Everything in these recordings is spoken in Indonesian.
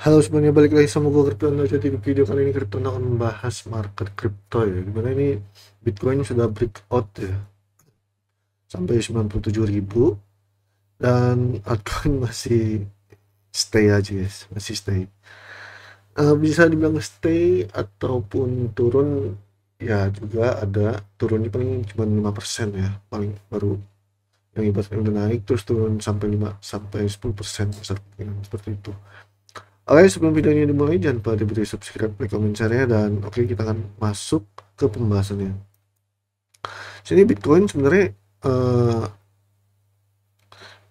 Halo semuanya, balik lagi sama gue Kryptono. Jadi di video kali ini Kryptono akan membahas market kripto ya. Dimana ini Bitcoin sudah breakout ya sampai 97.000 dan altcoin masih stay aja guys, masih stay. Bisa dibilang stay ataupun turun ya, juga ada turunnya paling cuma 5% ya, paling baru yang ibaratnya udah naik terus turun sampai 5 sampai 10% besar kemungkinan seperti itu. Oke, sebelum videonya dimulai, jangan lupa di subscribe, like, comment, share-nya, dan oke, kita akan masuk ke pembahasannya. Sini Bitcoin sebenarnya eh,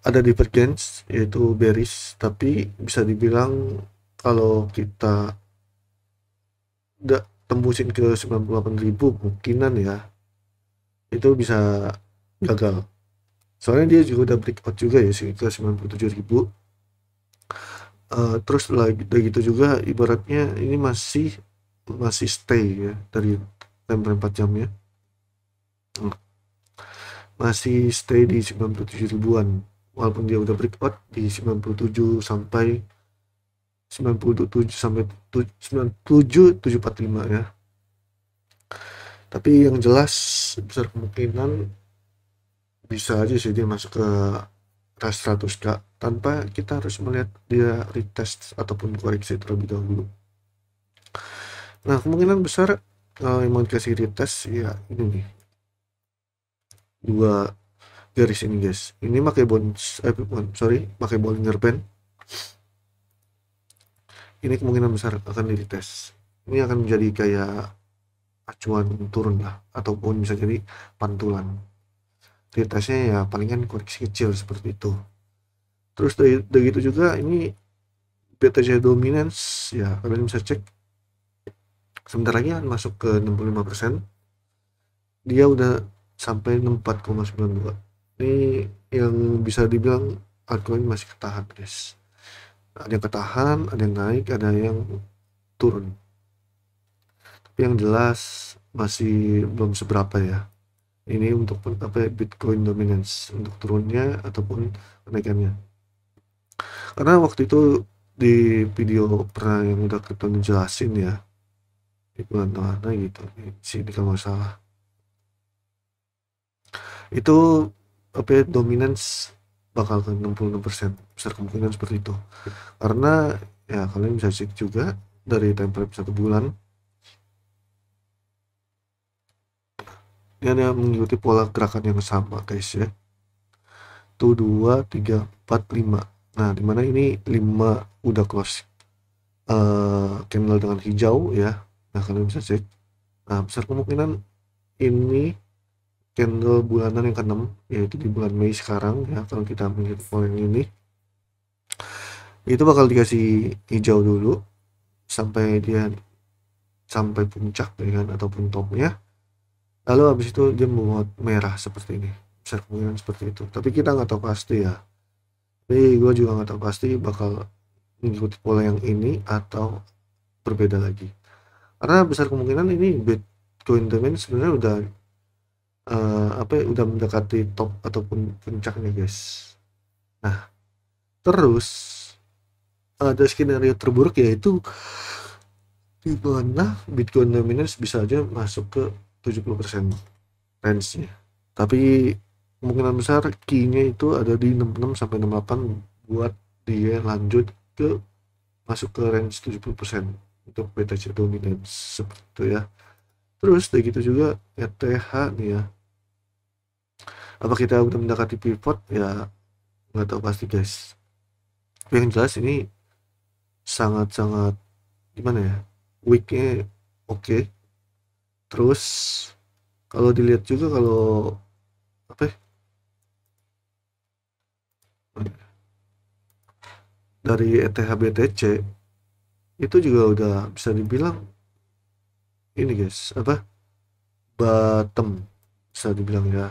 ada divergence, yaitu bearish, tapi bisa dibilang kalau kita udah tembusin ke 98.000 kemungkinan ya, itu bisa gagal. Soalnya dia juga udah breakout juga ya sih ke 97.000. Terus lagi udah gitu juga ibaratnya ini masih masih stay ya dari time frame 4 jamnya. Masih stay di 97 ribuan walaupun dia udah breakout di 97 sampai 97 sampai 97,745 ya. Tapi yang jelas besar kemungkinan bisa aja sih dia masuk ke atas 100k tanpa kita harus melihat dia retest ataupun koreksi terlebih dahulu. Nah, kemungkinan besar kalau yang mau dikasih retest ya ini nih, dua garis ini guys. Ini pakai pakai Bollinger Band. Ini kemungkinan besar akan dites. Ini akan menjadi kayak acuan turun lah, ataupun bisa jadi pantulan. Retestnya ya palingan koreksi kecil seperti itu. Terus dari gitu juga ini BTC dominance ya, kalian bisa cek sebentar lagi akan masuk ke 65%. Dia udah sampai 64,92. Ini yang bisa dibilang altcoin masih ketahan guys. Ada yang ketahan, ada yang naik, ada yang turun. Tapi yang jelas masih belum seberapa ya. Ini untuk apa ya, Bitcoin dominance untuk turunnya ataupun kenaikannya. Karena waktu itu di video pernah yang udah kita jelasin ya, di bulan mana gitu, di sini kalau nggak salah. Itu apa ya, dominance bakal ke 66%, besar kemungkinan seperti itu. Karena ya kalian bisa cek juga dari time frame 1 bulan. Ini ada mengikuti pola gerakan yang sama guys ya. Tuh 2, 3, 4, 5. Nah, dimana ini 5 udah close candle dengan hijau ya. Nah, kalian bisa cek. Nah, besar kemungkinan ini candle bulanan yang ke-6, yaitu di bulan Mei sekarang ya. Kalau kita mengikuti pola yang ini, itu bakal dikasih hijau dulu sampai dia sampai puncak ya kan, ataupun topnya. Lalu habis itu dia membuat merah seperti ini. Besar kemungkinan seperti itu. Tapi kita nggak tahu pasti ya. Tapi gue juga nggak tahu pasti bakal mengikuti pola yang ini atau berbeda lagi. Karena besar kemungkinan ini Bitcoin domain sebenarnya udah apa ya, udah mendekati top ataupun puncaknya guys. Nah, terus ada skenario terburuk yaitu di mana Bitcoin dominance bisa aja masuk ke 70% range-nya. Tapi kemungkinan besar key-nya itu ada di 66 sampai 68 buat dia lanjut ke masuk ke range 70% untuk BTC dominance seperti itu ya. Terus dari gitu juga ETH nih ya. Apa kita udah mendekati pivot ya, nggak tahu pasti guys. Tapi yang jelas ini sangat-sangat gimana ya, weeknya oke. Terus kalau dilihat juga kalau apa ya, dari ETH BTC itu juga udah bisa dibilang ini guys, apa, bottom bisa dibilang ya,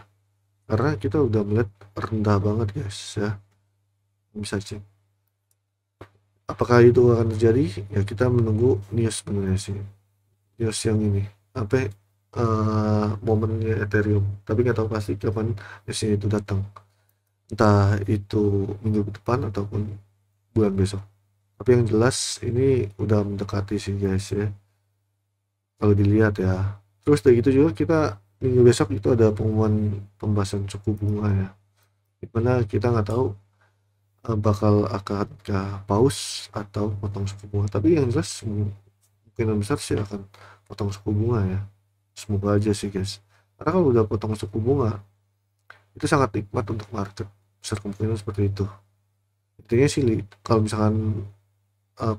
karena kita udah melihat rendah banget guys ya. Bisa cek apakah itu akan terjadi ya, kita menunggu news sebenarnya sih, news yang ini apa momennya Ethereum, tapi nggak tahu pasti kapan newsnya itu datang, entah itu minggu depan ataupun bulan besok. Tapi yang jelas ini udah mendekati sih guys ya, kalau dilihat ya. Terus dari gitu juga kita minggu besok itu ada pengumuman pembahasan suku bunga ya, dimana kita nggak tahu bakal akankah paus atau potong suku bunga. Tapi yang jelas kemungkinan besar sih akan potong suku bunga ya. Semoga aja sih guys. Karena kalau udah potong suku bunga itu sangat nikmat untuk market. Besar kemungkinan seperti itu. Intinya sih kalau misalkan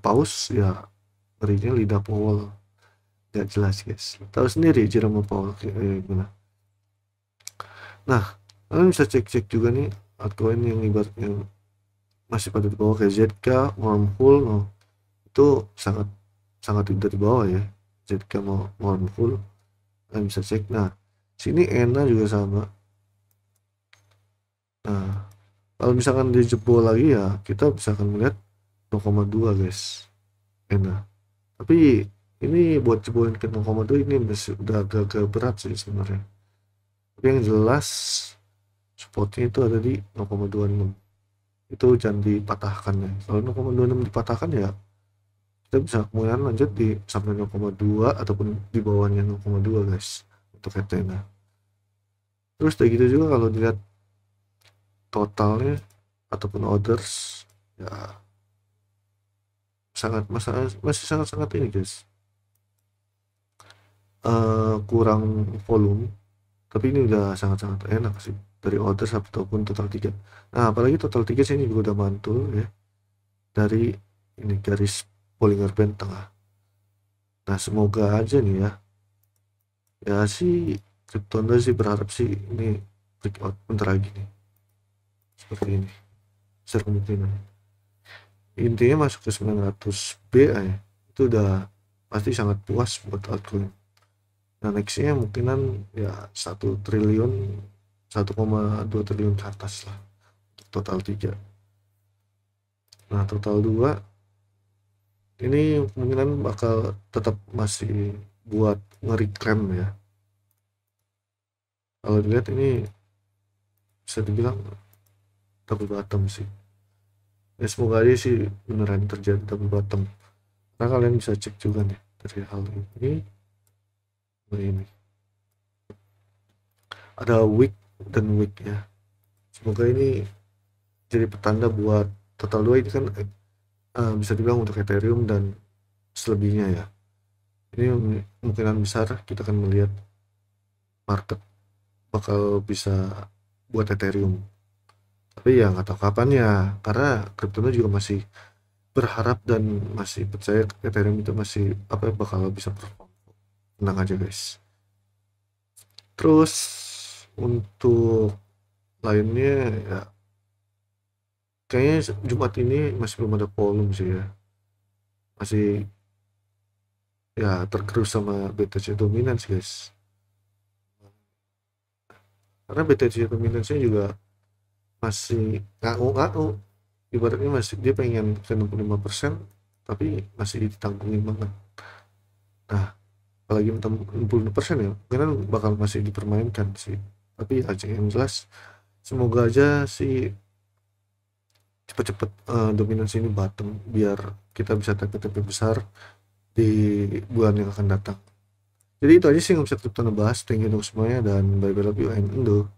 paus ya ngerinya lidah Powell gak jelas guys. Tahu sendiri Jerome Powell kayak gimana. Nah, kalian bisa cek-cek juga nih altcoin yang ibaratnya masih pada di bawah kayak ZK, Wormhole, no, itu sangat sangat tidak di bawah ya. ZK mau Wormhole, kalian bisa cek. Nah, sini ENA juga sama. Nah, kalau misalkan dia jebol lagi ya kita bisa akan melihat 0,2 guys ENA. Tapi ini buat jebolin ke 0,2 ini masih udah agak-agak berat sih sebenarnya. Tapi yang jelas supportnya itu ada di 0,26. Itu jangan dipatahkan ya. Kalau 0,26 dipatahkan ya kita bisa kemudian lanjut di sampai 0,2 ataupun di bawahnya 0,2 guys untuk ETH. Terus kayak gitu juga kalau dilihat totalnya ataupun orders ya sangat masih sangat ini guys, kurang volume, tapi ini udah sangat enak sih dari orders ataupun total tiket. Nah apalagi total tiket sini juga udah mantul ya dari ini garis Bollinger Band tengah. Nah semoga aja nih ya sih Cryptonda sih berharap sih ini breakout bentar lagi nih seperti ini besar kemungkinan. Intinya masuk ke 900 B ya, itu udah pasti sangat puas buat altcoin. Nah nextnya mungkinan ya 1 triliun 1,2 triliun ke atas lah untuk total 3. Nah total 2 ini kemungkinan bakal tetap masih buat nge-reclaim ya. Kalau dilihat ini bisa dibilang double bottom sih ya, semoga aja sih beneran terjadi double bottom. Nah kalian bisa cek juga nih dari hal ini. Nah ini ada week dan week ya, semoga ini jadi petanda buat total 2 ini kan bisa dibilang untuk Ethereum dan selebihnya ya. Ini kemungkinan besar kita akan melihat market bakal bisa buat Ethereum, tapi ya nggak tahu kapan ya, karena kriptonya juga masih berharap dan masih percaya Ethereum itu masih bakal bisa perform. Tenang aja guys. Terus untuk lainnya ya kayaknya Jumat ini masih belum ada volume sih ya, masih ya tergerus sama BTC dominance guys, karena BTC dominance juga masih ngau-ngau, ibaratnya masih dia pengen ke 65% tapi masih ditanggungin banget. Nah apalagi 60% ya mungkin bakal masih dipermainkan sih, tapi aja yang jelas semoga aja sih cepet-cepet dominasi ini bottom biar kita bisa TP-TP besar di bulan yang akan datang. Jadi itu aja sih yang bisa kita bahas. Thank you untuk semuanya dan bye bye, love you and Indo.